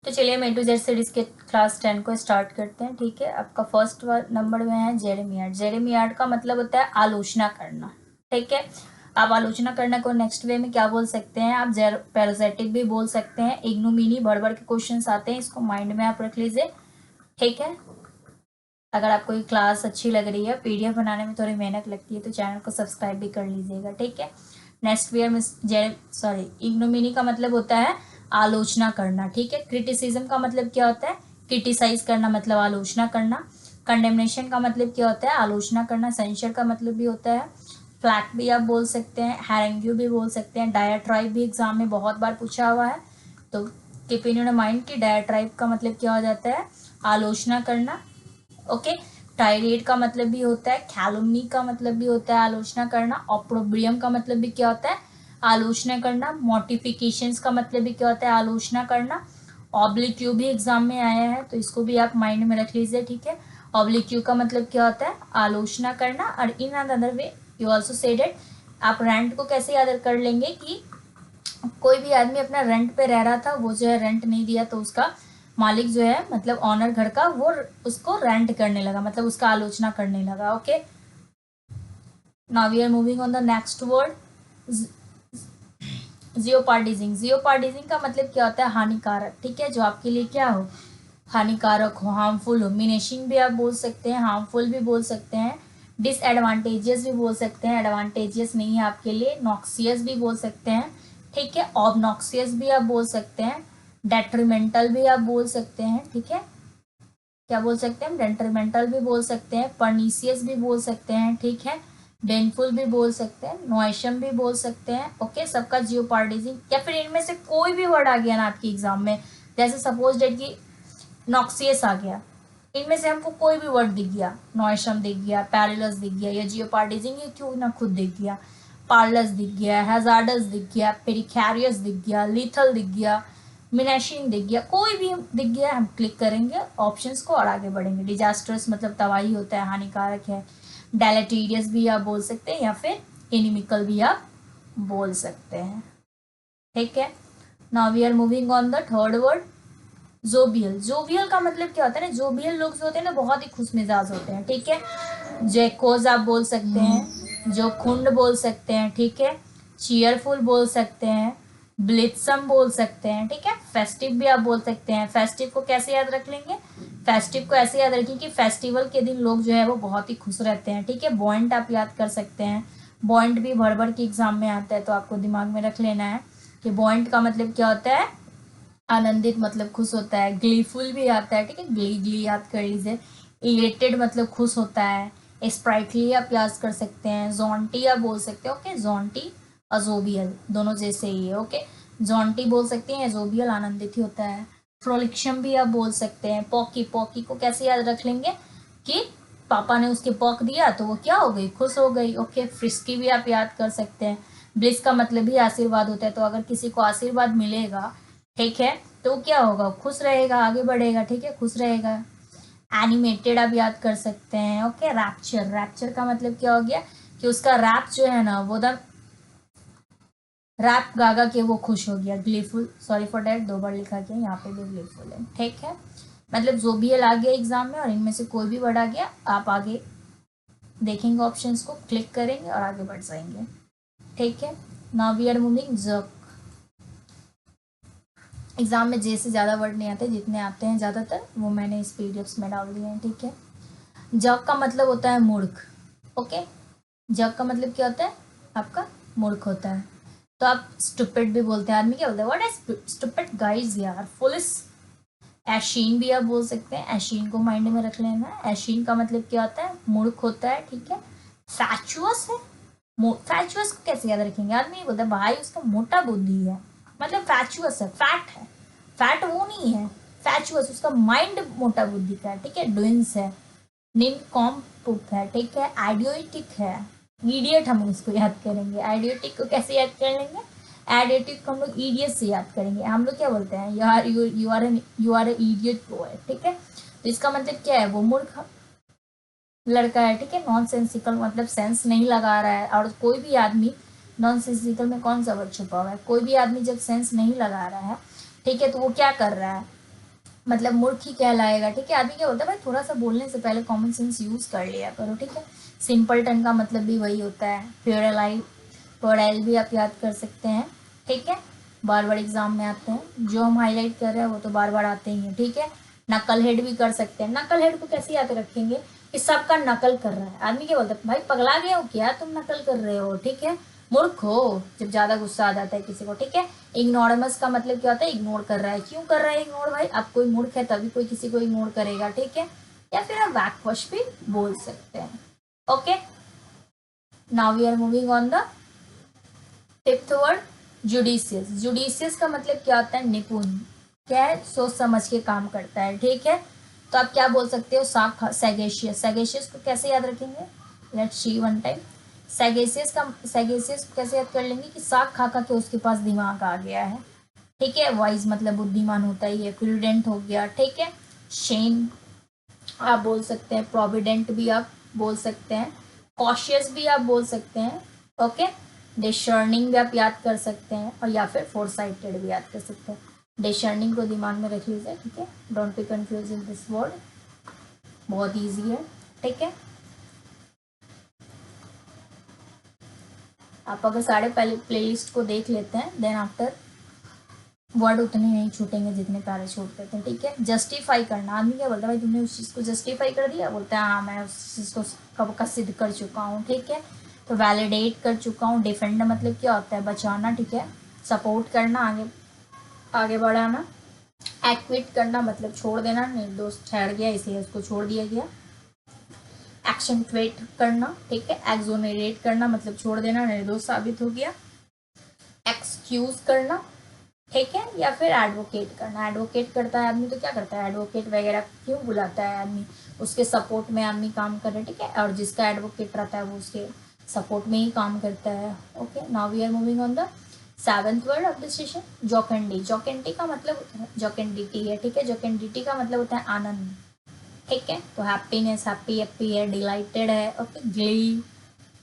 तो चलिए हम A to Z सीरीज के क्लास 10 को स्टार्ट करते हैं। ठीक है, आपका फर्स्ट नंबर में है जेरेमियाड। जेरेमियाड का मतलब होता है आलोचना करना। ठीक है, आप आलोचना करना को नेक्स्ट वे में क्या बोल सकते हैं, आप पैरासिटिक भी बोल सकते हैं। इग्नोमिनी भर के क्वेश्चंस आते हैं, इसको माइंड में आप रख लीजिए। ठीक है, अगर आपको ये क्लास अच्छी लग रही है, पीडीएफ बनाने में थोड़ी मेहनत लगती है, तो चैनल को सब्सक्राइब भी कर लीजिएगा। ठीक है, नेक्स्ट वीयर में इग्नोमिनी का मतलब होता है आलोचना करना। ठीक है, क्रिटिसिज्म का मतलब क्या होता है, क्रिटिसाइज करना मतलब आलोचना करना। कंडेमनेशन का मतलब क्या होता है, आलोचना करना। सेंसर का मतलब भी होता है फ्लैग भी आप बोल सकते हैं, हैरेंग्यू भी बोल सकते हैं। डायाट्राइब भी एग्जाम में बहुत बार पूछा हुआ है, तो कीप इन योर माइंड कि डायाट्राइब का मतलब क्या हो जाता है, आलोचना करना। ओके, टायरेट का मतलब भी होता है, कैलुमनी का मतलब भी होता है आलोचना करना। ऑप्रोब्रियम का मतलब भी क्या होता है, आलोचना करना। मॉर्टिफिकेशंस का मतलब भी क्या होता है, आलोचना करना। ऑब्लिक्यू भी एग्जाम में आया है, तो इसको भी आप माइंड में रख लीजिए। ठीक है, ऑब्लिक्यू का मतलब क्या होता है, आलोचना करना। और in other way you also said it, आप रेंट को कैसे याद कर लेंगे कि कोई भी आदमी अपना रेंट पे रह रहा था, वो जो है रेंट नहीं दिया, तो उसका मालिक जो है मतलब ऑनर घर का, वो उसको रेंट करने लगा, मतलब उसका आलोचना करने लगा। Okay, now we are moving on the next word, jeopardizing. Jeopardizing का मतलब क्या होता है, हानिकारक। ठीक है, जो आपके लिए क्या हो, हानिकारक हो, हार्मफुल हो। मिनेशिंग भी आप बोल सकते हैं, हार्मफुल भी बोल सकते हैं। डिसएडवांटेजियस भी बोल सकते हैं, एडवांटेजियस नहीं है आपके लिए। नॉक्सियस भी बोल सकते हैं। ठीक है, ऑबनॉक्सियस भी आप बोल सकते हैं। डेट्रीमेंटल भी आप बोल सकते हैं। ठीक है, क्या बोल सकते हैं हम, डेट्रीमेंटल भी बोल सकते हैं। परनीसियस भी बोल सकते हैं। ठीक है, डेनफुल भी बोल सकते हैं, नॉइशम भी बोल सकते हैं। ओके, सबका जियोपार्डिजिंग, या फिर इनमें से कोई भी वर्ड आ गया ना आपकी एग्जाम में, जैसे सपोज डेट की नॉक्सियस आ गया, इनमें से हमको कोई भी वर्ड दिख गया, नॉइशम दिख गया, पैरेलस दिख गया, या जियोपार्डिजिंग ये क्यों ना खुद दिख गया, पार्लस दिख गया, हैजार्डस दिख गया, पेरिकैरियस दिख गया, लीथल दिख गया, मिनेशिंग दिख गया, कोई भी दिख गया, हम क्लिक करेंगे ऑप्शंस को और आगे बढ़ेंगे। डिजास्टर्स मतलब तबाही होता है, हानिकारक है। डेलेटीरियस भी आप बोल सकते हैं, या फिर इनिमिकल भी आप बोल सकते हैं। ठीक है, now we are moving on the third word, jovial. Jovial का मतलब क्या होता है ना, जोबियल लोग जो होते हैं ना बहुत ही खुश मिजाज होते हैं। ठीक है, जेकोज आप बोल सकते हैं, जो खुंड बोल सकते हैं। ठीक है, चीयरफुल बोल सकते हैं, ब्लिट्सम बोल सकते हैं। ठीक है, फेस्टिव भी आप बोल सकते हैं। फेस्टिव को कैसे याद रख लेंगे, फेस्टिव को ऐसे याद रखिए कि फेस्टिवल के दिन लोग जो है वो बहुत ही खुश रहते हैं। ठीक है, बॉइंट आप याद कर सकते हैं, बॉइंट भी भर के एग्जाम में आता है, तो आपको दिमाग में रख लेना है कि बॉइंट का मतलब क्या होता है, आनंदित मतलब खुश होता है। ग्लीफुल भी आता है। ठीक है, ग्ली याद कर लीजिए। इलेटेड मतलब खुश होता है। स्प्राइटली आप याद कर सकते हैं। जॉन्टी आप बोल सकते हैं। ओके, जॉन्टी अजोबियल दोनों जैसे ही है। ओके, जॉन्टी बोल सकते हैं, अजोबियल आनंदित ही होता है। फ्रोलिक्शम भी आप बोल सकते हैं। पॉकी, पॉकी को कैसे याद रख लेंगे कि पापा ने उसके पॉक दिया तो वो क्या हो गई, खुश हो गई। ओके, फ्रिस्की भी आप याद कर सकते हैं। ब्लिस का मतलब भी आशीर्वाद होता है, तो अगर किसी को आशीर्वाद मिलेगा, ठीक है, तो क्या होगा, खुश रहेगा, आगे बढ़ेगा। ठीक है, खुश रहेगा। एनिमेटेड आप याद कर सकते हैं। ओके, रैप्चर, रैप्चर का मतलब क्या हो गया कि उसका रैप जो है ना वो दम रैप गागा के वो खुश हो गया। ग्लीफुल, सॉरी फॉर डैट, 2 बार लिखा गया, यहाँ पे भी ग्लीफुल है। ठीक है, मतलब जो भी आ गया एग्जाम में और इनमें से कोई भी वर्ड आ गया, आप आगे देखेंगे ऑप्शंस को, क्लिक करेंगे और आगे बढ़ जाएंगे। ठीक है, now we are moving jerk. Exam में जे से ज़्यादा वर्ड नहीं आते, जितने आते हैं ज़्यादातर वो मैंने इस पीडीएफ्स में डाल दिए हैं। ठीक है, जग का मतलब होता है मूर्ख। ओके, जग का मतलब क्या होता है आपका, मूर्ख होता है। तो आप स्टूपिड भी बोलते हैं, आदमी क्या बोलते हैं, व्हाट इज स्टूपिड गाइज यार, फुलिस। एशीन भी आप बोल सकते हैं, एशीन को माइंड में रख लेना है। एशीन का मतलब क्या होता है, मूर्ख होता है। ठीक है, फैचुअस है, फैचुअस को कैसे याद रखेंगे, आदमी बोलता है भाई उसका मोटा बुद्धि है, मतलब फैचुअस है, फैट है, फैट वो नहीं है, फैचुअस उसका माइंड मोटा बुद्धि का है। ठीक है, ड्विंस है, निनकॉम्पुप है। ठीक है, आइडियोटिक है, इडियट हम उसको याद करेंगे। आइडियोटिक को कैसे याद कर लेंगे, आइडियोटिक को हम लोग इडियट से याद करेंगे। हम लोग क्या बोलते हैं, you are a idiot boy. ठीक है, तो इसका मतलब क्या है, वो मूर्ख लड़का है। ठीक है, नॉन सेंसिकल मतलब सेंस नहीं लगा रहा है। और कोई भी आदमी, नॉन सेंसिकल में कौन सा वर्ड छुपा हुआ है, कोई भी आदमी जब सेंस नहीं लगा रहा है, ठीक है, तो वो क्या कर रहा है, मतलब मूर्ख ही कहलाएगा, ठीक है। आदमी क्या बोलता है भाई थोड़ा सा बोलने से पहले कॉमन सेंस यूज कर लिया करो, ठीक है। सिंपल टन का मतलब भी वही होता है। प्योरलाइट, प्योरल भी आप याद कर सकते हैं, ठीक है। बार बार एग्जाम में आते हैं, जो हम हाईलाइट कर रहे हैं वो तो बार बार आते ही हैं, ठीक है। नकल हेड भी कर सकते हैं। नकल हेड को कैसे याद रखेंगे, इस सबका नकल कर रहा है। आदमी क्या बोलता है भाई पगला गया हो क्या तुम नकल कर रहे हो, ठीक है। मूर्ख हो जब ज्यादा गुस्सा आ जाता है किसी को, ठीक है। इग्नोरमस का मतलब क्या होता है, इग्नोर कर रहा है। क्यों कर रहा है इग्नोर भाई, अब कोई मूर्ख है तभी कोई किसी को इग्नोर करेगा, ठीक है। या फिर आप बैकवश भी बोल सकते हैं। Okay, now we are moving on the fifth word, judicious. Judicious का मतलब क्या होता है, निपुण। क्या है, सोच समझ के काम करता है, ठीक है। तो आप क्या बोल सकते हो, सैगेशियस। सैगेशियस को कैसे याद रखेंगे, लेट्स सी वन टाइम। सैगेशियस को कैसे याद कर लेंगे कि साग खा खा के उसके पास दिमाग आ गया है, ठीक है। वाइज मतलब बुद्धिमान होता ही है। प्रूडेंट हो गया, ठीक है। शेन आप बोल सकते हैं। प्रोविडेंट भी आप बोल सकते हैं। कॉशियस भी आप बोल सकते हैं, ओके। डिशर्निंग भी आप याद कर सकते हैं, और या फिर फोरसाइटेड भी याद कर सकते हैं। डिशर्निंग को दिमाग में रख लीजिए, ठीक है। Don't be confuse in this word, बहुत ईजी है, ठीक है। आप अगर सारे पहले प्लेलिस्ट को देख लेते हैं देन आफ्टर वर्ड उतने नहीं छूटेंगे जितने प्यारे छूटते थे, ठीक है। जस्टिफाई करना, आदमी क्या बोलता है भाई तुमने उस चीज़ को जस्टिफाई कर दिया, बोलता है हाँ मैं उस चीज़ को कब का सिद्ध कर चुका हूँ, ठीक है। तो वैलिडेट कर चुका हूँ। डिफेंड मतलब क्या होता है, बचाना, ठीक है। सपोर्ट करना, आगे आगे बढ़ाना। एक्विट करना मतलब छोड़ देना, निर्दोष ठहर गया इसलिए उसको छोड़ दिया गया। एक्शनट्वेट करना, ठीक है। एक्सोनरेट करना मतलब छोड़ देना, निर्दोष साबित हो गया। एक्सक्यूज करना, ठीक है। या फिर एडवोकेट करना, एडवोकेट करता है आदमी तो क्या करता है, एडवोकेट वगैरह क्यों बुलाता है आदमी, उसके सपोर्ट में आदमी काम करे, ठीक है। और जिसका एडवोकेट रहता है वो उसके सपोर्ट में ही काम करता है। Okay, now we are moving on the seventh word of the session, जोकेंडी। जोकेंडी का मतलब होता है, जोकेंडिटी है, ठीक है। जोकेंडिटी का मतलब होता है आनंद, ठीक है। तो हैप्पीनेस, हैप्पी हैप्पी है, डिलाइटेड है, ओके। ग्ली,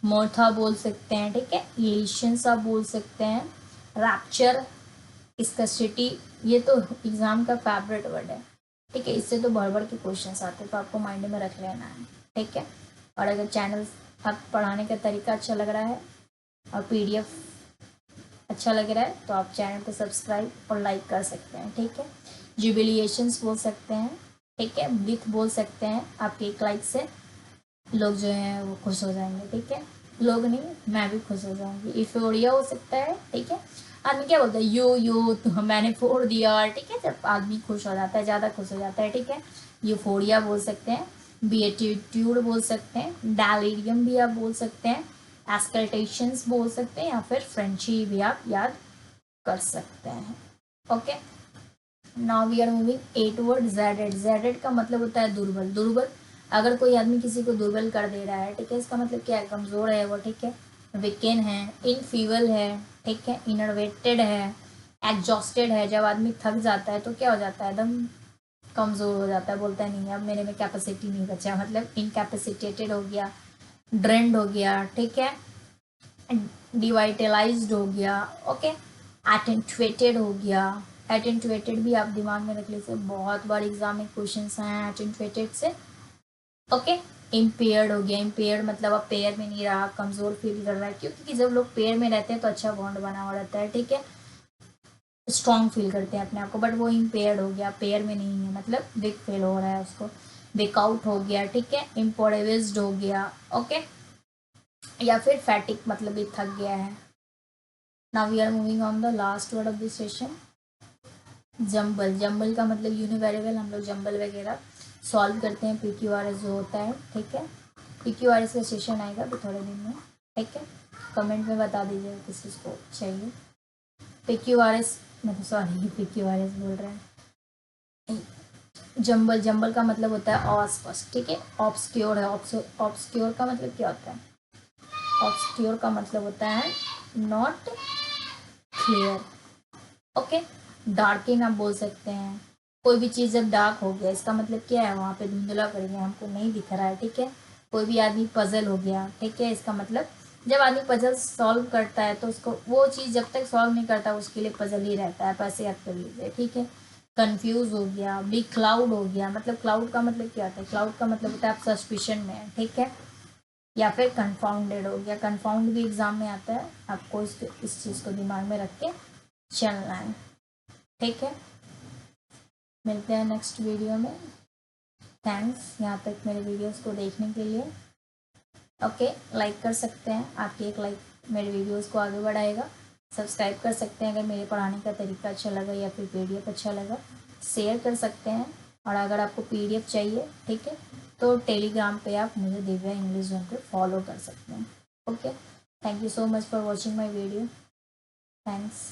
मोथा बोल सकते हैं, ठीक है। इलिशंस आप बोल सकते हैं। रैप्चर, इसका सिटी, ये तो एग्जाम का फेवरेट वर्ड है, ठीक है। इससे तो बढ़ बढ़ के क्वेश्चंस आते हैं, तो आपको माइंड में रख लेना है, ठीक है। और अगर चैनल आप पढ़ाने का तरीका अच्छा लग रहा है और पीडीएफ अच्छा लग रहा है तो आप चैनल को सब्सक्राइब और लाइक कर सकते हैं, ठीक है। जुबिलिएशंस बोल सकते हैं, ठीक है। विथ बोल सकते हैं, आपके एक लाइक से लोग जो हैं वो खुश हो जाएंगे, ठीक है। लोग नहीं, मैं भी खुश हो जाऊंगी। इफोरिया हो सकता है, ठीक है। आदमी क्या बोलता है, यो तो मैंने फोड़ दिया, ठीक है। जब आदमी खुश हो जाता है, ज़्यादा खुश हो जाता है, ठीक है। यूफोरिया बोल सकते हैं। बीएटीट्यूड बोल सकते हैं। डेलिरियम भी आप बोल सकते हैं। एस्कल्टेशंस बोल सकते हैं, या फिर फ्रेंची भी आप याद कर सकते हैं। Okay, now we are moving eight word, jaded. Jaded का मतलब होता है दुर्बल। दुर्बल, अगर कोई आदमी किसी को दुर्बल कर दे रहा है, ठीक है, इसका मतलब क्या है, कमजोर है वो, ठीक है। वीकेन है, इनफीबल है, ठीक है। इनर्वेटेड है, एग्जॉस्टेड है। जब आदमी थक जाता है तो क्या हो जाता है, एकदम कमजोर हो जाता है, बोलता है नहीं अब मेरे में कैपेसिटी नहीं बचा, मतलब इनकैपेसिटेटेड हो गया, ड्रेंड हो गया, ठीक है। डिवाइटलाइज्ड हो गया, ओके। एटेंटुएटेड हो गया। एटेंटुएटेड भी आप दिमाग में रख लीजिए, बहुत बार एग्जाम में क्वेश्चन आए हैं एटेंटुएटेड से, ओके। इम्पेयर्ड हो गया। इम्पेयर्ड मतलब अब पेयर में नहीं रहा, कमजोर फील कर रहा है, क्योंकि जब लोग पेयर में रहते हैं तो अच्छा बॉन्ड बना हुआ रहता है, ठीक है। स्ट्रॉन्ग फील करते हैं अपने आप को, बट वो इम्पेयर्ड हो गया, पेयर में नहीं है, मतलब वीक फील हो रहा है उसको। विकआउट हो गया, ठीक है। इम्पोर्टिविज्ड हो गया, ओके। या फिर फैटिक मतलब ये थक गया है। Now we are moving on the last word of this session, jumble. Jumble का मतलब यूनिवेरिएबल, हम लोग जंबल वगैरह सॉल्व करते हैं, PQRS जो होता है, ठीक है। PQRS का सेशन आएगा अभी थोड़े दिन में, ठीक है। कमेंट में बता दीजिएगा किस चीज़ को चाहिए। PQRS मतलब सॉरी PQRS बोल रहे हैं। जंबल, जंबल का मतलब होता है अस्पष्ट, ठीक है। ऑब्सक्योर है, ऑब्सक्योर का मतलब क्या होता है, ऑब्सक्योर का मतलब होता है नॉट क्लियर, ओके। डार्किंग आप बोल सकते हैं, कोई भी चीज़ जब डार्क हो गया इसका मतलब क्या है, वहाँ पे धुंधला पड़ गया, हमको नहीं दिख रहा है, ठीक है। कोई भी आदमी पजल हो गया, ठीक है, इसका मतलब जब आदमी पजल सॉल्व करता है तो उसको वो चीज़ जब तक सॉल्व नहीं करता उसके लिए पजल ही रहता है, पैसे याद कर लीजिए, ठीक है। कंफ्यूज हो गया, बी क्लाउड हो गया। मतलब क्लाउड का मतलब क्या होता है? क्लाउड का मतलब होता है आप सस्पिशन में है, ठीक है। या फिर कंफाउंडेड हो गया, कंफाउंड भी एग्जाम में आता है, आपको इस चीज़ को दिमाग में रख के चलना है, ठीक है। मिलते हैं नेक्स्ट वीडियो में। थैंक्स यहाँ तक मेरे वीडियोस को देखने के लिए। ओके, लाइक कर सकते हैं, आपकी एक लाइक मेरे वीडियोस को आगे बढ़ाएगा। सब्सक्राइब कर सकते हैं अगर मेरे पढ़ाने का तरीका अच्छा लगा या फिर पीडीएफ अच्छा लगा। शेयर कर सकते हैं, और अगर आपको पीडीएफ चाहिए, ठीक है, तो टेलीग्राम पे आप मुझे दिव्या इंग्लिश जोन पे फॉलो कर सकते हैं। Okay, thank you so much for watching my video. Thanks.